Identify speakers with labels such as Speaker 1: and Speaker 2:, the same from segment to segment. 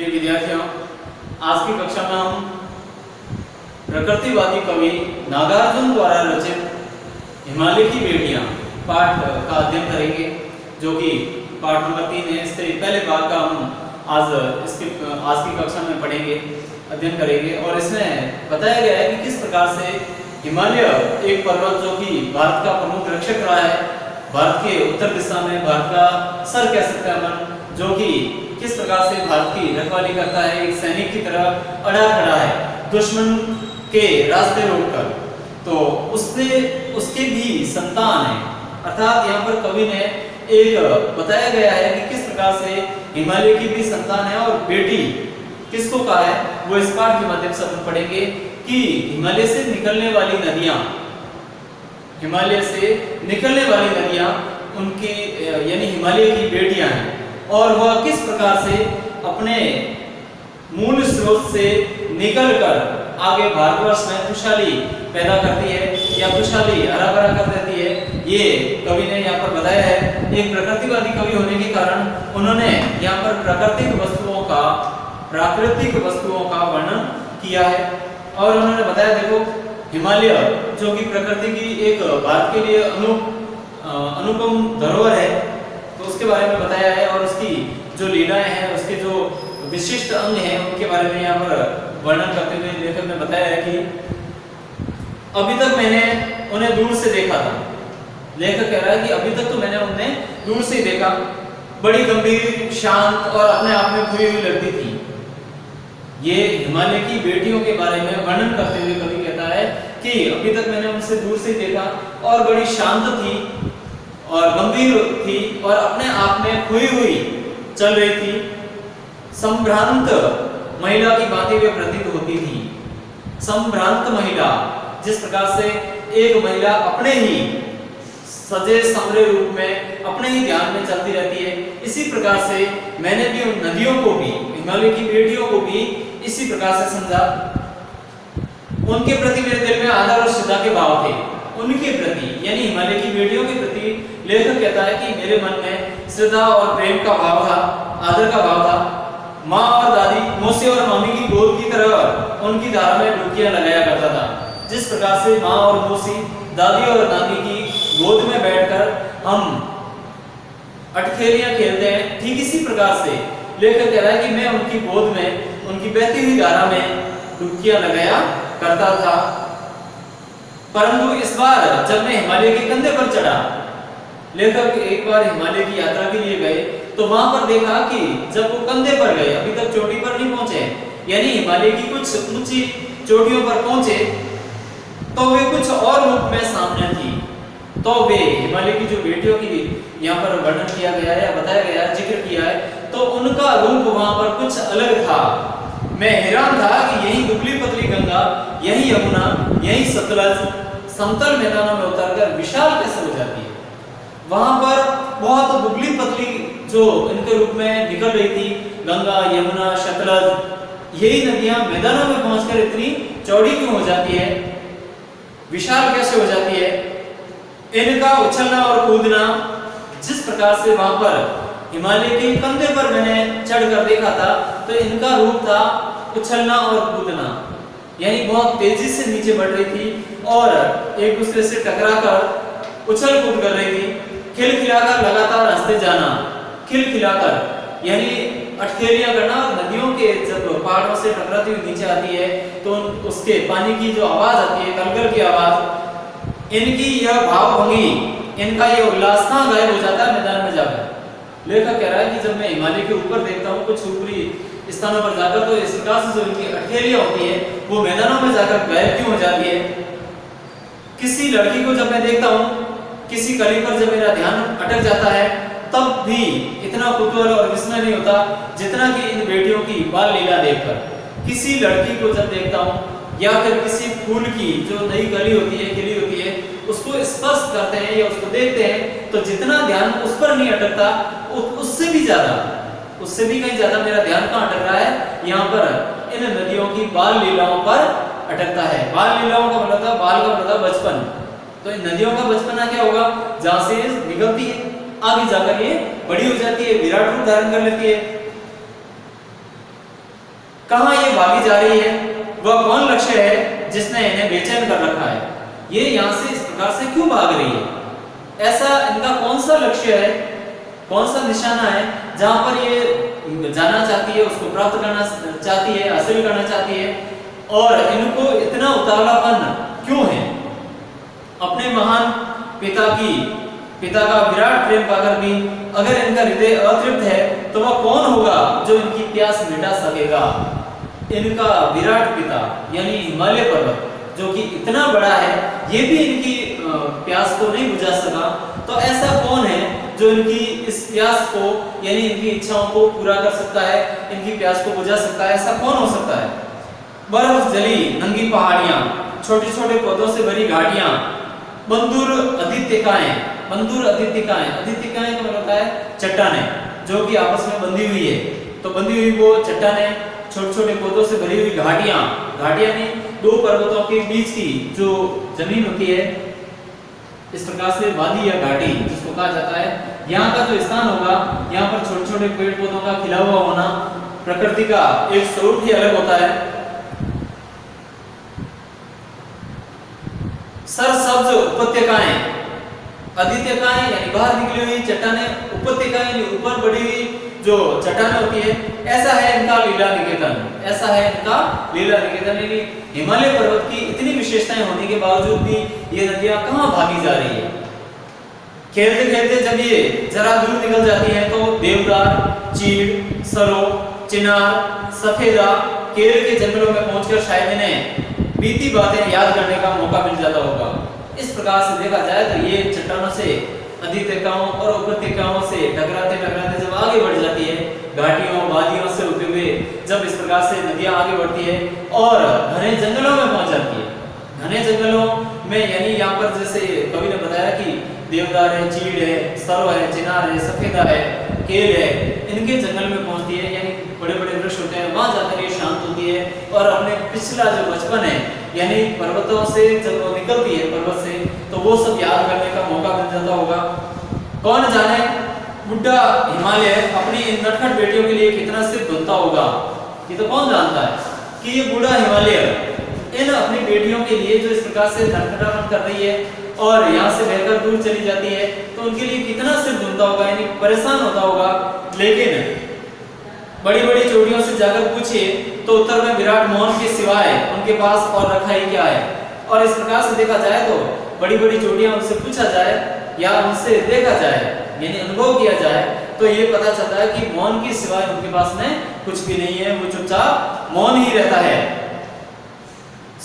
Speaker 1: प्रिय विद्यार्थियों, आज की कक्षा में हम प्रकृतिवादी कवि नागार्जुन द्वारा रचित हिमालय की बेटियां पाठ का अध्ययन करेंगे, जो कि पाठ नंबर 3 है। इससे पहले भाग का हम आज की कक्षा में पढ़ेंगे, अध्ययन करेंगे। और इसमें बताया गया है कि किस प्रकार से हिमालय एक पर्वत जो कि भारत का प्रमुख रक्षक रहा है, भारत के उत्तर दिशा में भारत का सर कह सकते हैं अपन, जो कि किस प्रकार से भारत की रखवाली करता है, एक सैनिक की तरह अड़ा खड़ा है दुश्मन के रास्ते रोककर। तो उसके भी संतान है, अर्थात यहाँ पर कवि ने एक बताया गया है कि किस प्रकार से हिमालय की भी संतान है और बेटी किसको कहा है, वो इस पाठ के माध्यम से अपन पढ़ेंगे कि हिमालय से निकलने वाली नदियां उनकी यानी हिमालय की बेटियां हैं, और वह किस प्रकार से अपने मूल स्रोत से निकलकर आगे भारतवर्ष में खुशहाली पैदा करती है या खुशहाली हरा भरा कर देती है। ये कवि ने यहाँ पर बताया है। एक प्रकृतिवादी कवि होने के कारण उन्होंने यहाँ पर प्राकृतिक वस्तुओं का वर्णन किया है, और उन्होंने बताया, देखो हिमालय जो कि प्रकृति की एक भारत के लिए अनुपम धरोहर है, तो उसके बारे में बताया है, और उसकी जो लीलाएं हैं, उसके जो विशिष्ट अंग हैं, उनके बारे में यहाँ पर वर्णन करते हुए लेखक ने बताया है कि अभी तक मैंने उन्हें दूर से देखा था। लेखक कह रहा है कि अभी तक तो मैंने उन्हें दूर से ही देखा, बड़ी गंभीर, शांत और अपने आप में खोई हुई लगती थी। ये हिमालय की बेटियों के बारे में वर्णन करते हुए कवि कहता है कि अभी तक मैंने उनसे दूर से देखा और बड़ी शांत थी और गंभीर थी और अपने आप में खोई हुई चल रही थी। संभ्रांत महिला की बातें वे प्रतीत होती थी। संभ्रांत महिला, जिस प्रकार से एक महिला अपने ही सजे समरे रूप में अपने ही ध्यान में चलती रहती है, इसी प्रकार से मैंने भी उन नदियों को भी, हिमालय की बेटियों को भी इसी प्रकार से समझा। उनके प्रति मेरे दिल में आदर और श्रद्धा के भाव थे। उनके प्रति यानी हिमालय की बेटियों के प्रति लेखक कहता है कि मेरे मन में श्रद्धा और प्रेम का भाव था, आदर का भाव था। माँ और दादी, मौसी और मामी की गोद की तरह उनकी धारा में डुबकियां लगाया करता था। जिस प्रकार से माँ और मौसी, दादी और नानी की गोद में बैठकर हम अटखेलियां खेलते हैं, ठीक इसी प्रकार से लेखक कह रहा है कि मैं उनकी गोद में, उनकी बहती हुई धारा में डुबकियां लगाया करता था। परंतु इस बार जब मैं हिमालय के कंधे पर चढ़ा, लेखक एक बार हिमालय की यात्रा के लिए गए, तो वहां पर देखा कि जब वो कंधे पर गए, अभी तक चोटी पर नहीं पहुंचे, यानी हिमालय की कुछ ऊंची चोटियों पर पहुंचे, तो वे कुछ और रूप में सामने थी। तो वे हिमालय की जो बेटियों की यहाँ पर वर्णन किया गया है, बताया गया है, जिक्र किया है, तो उनका रूप वहां पर कुछ अलग था। मैं हैरान था कि यही दुबली पतली गंगा, यही यमुना, यही सतलज समतल मैदानों में उतरकर विशाल कैसे हो जाती है। वहां पर बहुत दुबली पतली जो इनके रूप में निकल रही थी, गंगा, यमुना, सतलज, यही नदियां मैदानों में पहुंचकर इतनी चौड़ी क्यों हो जाती है, विशाल कैसे हो जाती है। इनका उछलना और कूदना, जिस प्रकार से वहां पर हिमालय के कंधे पर मैंने चढ़कर देखा था, तो इनका रूप था उछलना और कूदना, यानी बहुत तेजी से नीचे बढ़ रही थी और एक दूसरे से टकराकर उछल कूद कर रही थी। खिलखिलाकर लगातार हंसते जाना, खिलखिलाकर यानी अटखेलियां करना। नदियों के जब पहाड़ों से टकराती हुई नीचे आती है, तो उसके पानी की जो आवाज आती है, कलकल की आवाज, इनकी यह भावभंगी, इनका यह उल्लास कहाँ गायब हो जाता है, मैदान में जाकर। लेखक कह रहा है कि जब मैं हिमालय के ऊपर देखता हूँ, कुछ ऊपरी स्थानों पर जाकर, तो इस प्रकार से जो इनकी अटखेलियां होती है, वो मैदानों में जाकर गायब क्यों हो जाती है। किसी लड़की को जब मैं देखता हूँ, किसी कली पर जब मेरा ध्यान अटक जाता है, तब भी इतना कुतूहल और विस्मय नहीं होता जितना कि इन बेटियों की बाल लीला देखकर। किसी लड़की को जब देखता हूँ, या फिर किसी फूल की जो नई कली होती है, खिली होती है, उसको स्पर्श करते हैं या उसको देखते हैं, तो जितना ध्यान उस पर नहीं अटकता, उससे भी कहीं ज्यादा मेरा ध्यान कहाँ अटक रहा है, यहाँ पर इन नदियों की बाल लीलाओं पर अटकता है। बाल लीलाओं का मतलब था, बाल का मतलब बचपन, तो इन नदियों का बचपना क्या होगा, जहां से निकलती है, आगे जाकर ये बड़ी हो जाती है, विराट रूप धारण कर लेती है। कहां ये भागी जा रही है, वह कौन लक्ष्य है जिसने इन्हें बेचैन कर रखा है, ये यहां से इस प्रकार से क्यों भाग रही है, ऐसा इनका कौन सा लक्ष्य है, कौन सा निशाना है जहां पर ये जाना चाहती है, उसको प्राप्त करना चाहती है, हासिल करना चाहती है, और इनको इतना उतावलापन क्यों है। अपने महान पिता का विराट प्रेम पाकर भी अगर इनका हृदय अतृप्त है तो वह कौन होगा जो इनकी प्यास मिटा सकेगा। इनका विराट पिता यानी हिमालय पर्वत जो कि इतना बड़ा है, ये भी इनकी प्यास को नहीं बुझा सका, तो ऐसा कौन है जो इनकी इस प्यास को यानी इनकी इच्छाओं को पूरा कर सकता है, इनकी प्यास को बुझा सकता है, ऐसा कौन हो सकता है। बर्फ जली नंगी पहाड़ियां, छोटे छोटे पौधों से भरी घाटियां, बंधुर आदित्यकाएं का मतलब होता है चट्टानें जो कि आपस में बंधी हुई है, तो बंधी हुई वो चट्टानें, छोटे छोटे पौधों से भरी हुई घाटियां नहीं, दो पर्वतों के बीच की जो जमीन होती है, इस प्रकार से वादी या घाटी जिसको कहा जाता है, यहाँ का जो स्थान होगा, यहाँ पर छोटे छोटे पेड़ पौधों का खिला हुआ होना, प्रकृति का एक स्वरूप ही अलग होता है। सरसब्ज उपत्यकाएं, आदित्यकाएं यानी बाहर निकली हुई चट्टानें, उपत्यकाएं यानी ऊपर बढ़ी हुई जो चट्टानें होती है, ऐसा है इनका लीला निकेतन यानी हिमालय पर्वत की इतनी विशेषताएं होने के बावजूद भी ये नदियां कहां भागी जा रही है। खेलते खेलते जब ये जरा दूर निकल जाती है तो देवदार, चीड़, सरो, चिनार, सफेदा, केरल के जंगलों में पहुंचकर शायद इन्हें बीती बातें याद करने का मौका मिल जाता होगा। इस प्रकार से देखा जाए तो ये चट्टानों से, आदित्यकाओं और उपत्यकाओं से टकराते जब आगे बढ़ जाती है, घाटियों वादियों से होते हुए जब इस प्रकार से नदियां आगे बढ़ती है और घने जंगलों में पहुंच जाती है। घने जंगलों में यानी यहाँ पर जैसे कवि ने बताया कि देवदार है, चीड़ है, सरो है, चिनार है, सफेदा है, केल है, इनके जंगल में पहुंचती है, यानी बड़े बड़े वृक्ष होते हैं, वहां जाकर ये शांत होती है और अपने पिछला जो बचपन है यानी पर्वतों से जब वो निकलती है पर्वत से, तो वो सब याद करने का मौका मिल जाता होगा। कौन जाने बुढ़ा हिमालय अपनी इन नटखट बेटियों के लिए कितना सिर धुनता होगा, ये तो कौन जानता है कि ये बूढ़ा हिमालय इन अपनी बेटियों के लिए जो इस प्रकार से नटखटापन कर रही है और यहाँ से बहकर दूर चली जाती है, तो उनके लिए कितना सिर धुनता होगा, यानी परेशान होता होगा। लेकिन बड़ी बड़ी चोटियों से जाकर पूछिए तो उत्तर में विराट मोहन के सिवाय उनके पास और रखा ही क्या है। और इस प्रकार से देखा जाए तो बड़ी बड़ी चोटियां उनसे पूछा जाए या उनसे देखा जाए यानी अनुभव किया जाए तो ये पता चलता है कि मौन के सिवाय उनके पास में कुछ भी नहीं है, वो चुपचाप मौन ही रहता है।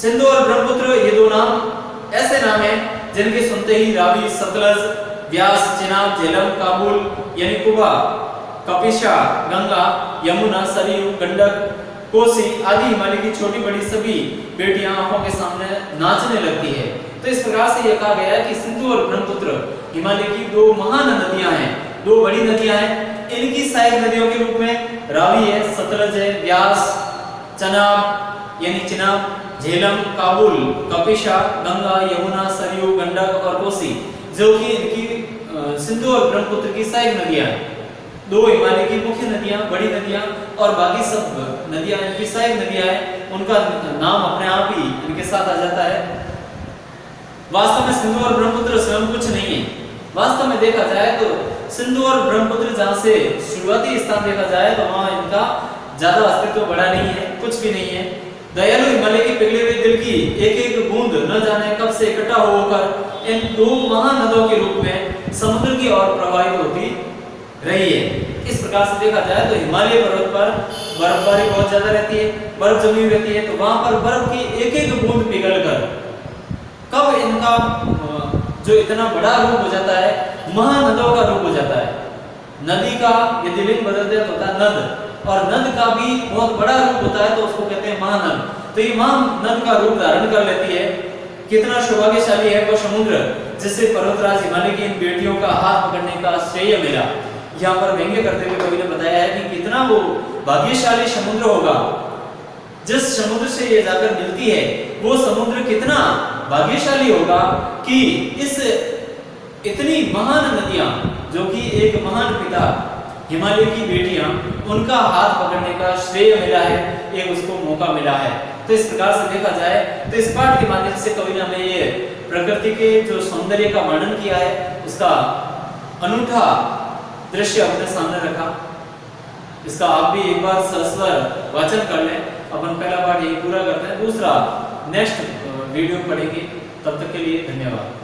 Speaker 1: सिंधु और ब्रह्मपुत्र ये दो नाम ऐसे नाम हैं जिनके सुनते ही रावी, सतलज, व्यास, चिनाब, झेलम, काबुल यानी कुबा, कपिशा, गंगा, यमुना, सरयू, गंडक, कोसी आदि हिमालय की छोटी बड़ी सभी बेटियां आंखों के सामने नाचने लगती है। तो इस प्रकार से यह कहा गया है कि सिंधु और ब्रह्मपुत्र हिमालय की दो महान नदियां हैं, दो बड़ी नदियां हैं। इनकी सहायक नदियों के रूप में रावी है, सतलज है, व्यास, चनाब यानी चिनाब, झेलम, काबुल, कपिशा, गंगा, यमुना, सरयू, गंडक और कोसी जो कि इनकी सिंधु और ब्रह्मपुत्र की सहायक नदियां हैं। दो हिमालय की मुख्य नदियां, बड़ी नदियां और बाकी सब नदियां इनकी सहायक नदियां हैं, उनका नाम अपने आप ही इनके साथ आ जाता है। वास्तव में सिंधु और ब्रह्मपुत्र स्वयं कुछ नहीं है। वास्तव में देखा जाए तो सिंधु और ब्रह्मपुत्र जहां से शुरुआती स्थान देखा जाए तो वहां इनका ज्यादा अस्तित्व बड़ा नहीं है, कुछ भी नहीं है। दयालु हिमालय की पिघले हुए दिल की एक एक बूंद न जाने कब से इकट्ठा होकर इन दो महानदों के रूप में समुद्र की ओर प्रवाहित होती रही है। इस प्रकार से देखा जाए तो हिमालय पर्वत पर बर्फबारी बहुत ज्यादा रहती है, बर्फ जमी रहती है, तो वहां पर बर्फ की एक एक बूंद पिघलकर कब इनका जो इतना बड़ा रूप हो जाता है, महानदों का रूप हो जाता है। नदी का यदि लिंग बदल दे तो होता है नद, और नद का भी बहुत बड़ा रूप होता है तो उसको कहते हैं महानद। तो ये महानद का रूप धारण कर लेती है। कितना सौभाग्यशाली है वो समुद्र जिससे पर्वतराज हिमालय की इन बेटियों का हाथ पकड़ने का श्रेय मिला। यहाँ पर व्यंग्य करते हुए कवि ने बताया है कि कितना वो भाग्यशाली समुद्र होगा जिस समुद्र से ये जाकर मिलती है। वो समुद्र कितना भाग्यशाली होगा कि इस इतनी महान नदियां जो कि एक महान पिता हिमालय की बेटियां, उनका हाथ पकड़ने का श्रेय मिला है, एक उसको मौका मिला है। तो इस प्रकार से देखा जाए तो इस पाठ के माध्यम से कवि ने हमें ये प्रकृति के जो सौंदर्य का वर्णन किया है, उसका अनूठा दृश्य अपने सामने रखा। इसका आप भी एक बार सस्वर वाचन कर लें। अपन पहला पाठ यही पूरा करते हैं, दूसरा नेक्स्ट वीडियो पढ़ेंगे। तब तक के लिए धन्यवाद।